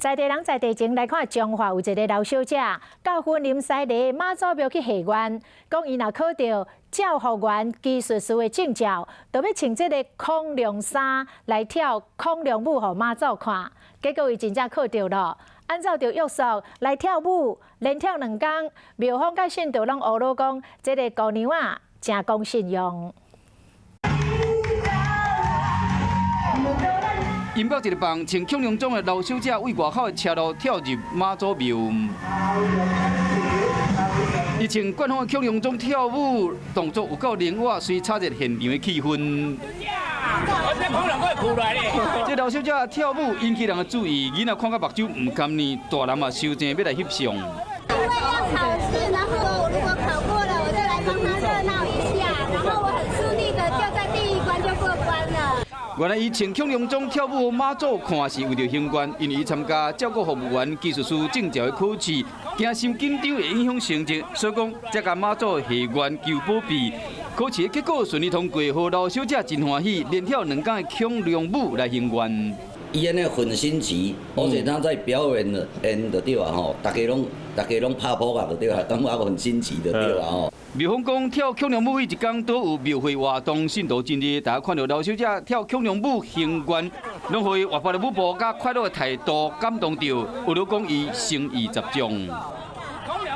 在地人在地前来看彰化有一个老小姐，到云林西里妈祖庙去下愿，讲伊若考到教学员技术师的证照，就要穿这个空龙衫来跳空龙舞，互妈祖看。结果伊真正考到了，按照着约束来跳舞，连跳2天，庙方甲信徒拢学了讲，这个姑娘啊，真讲信用。 因北一个房穿恐龙装的老小姐为外口的车路跳入妈祖庙。伊穿官方的恐龙装跳舞，动作有够灵活，随插入现场的气氛。这老小姐跳舞引起人的注意，囡仔看到目睭唔甘呢，大人嘛收正要来翕相。因为要考试，然后如果考过了，我就来帮他热闹一下，然后我很顺利的就在第1关就过关了。 原来伊穿恐龙装跳舞，妈祖看是为着兴冠，因为伊参加照顾服务员技术师证照的考试，惊心紧张会影响成绩，所以讲才甲妈祖下愿求保庇。考试的结果顺利通过，互老小姐真欢喜，连跳2天的恐龙舞来兴愿。伊安尼很新奇，而且他在表演的就对啊吼，大家拢拍扑啊就对啊，感觉很新奇的对啊吼。 庙方讲跳恐龙舞迄一天都有庙会活动，信徒真热，大家看到老小姐跳恐龙舞兴愿，拢会活泼的舞步甲快乐的态度感动到，有了讲伊诚意十足。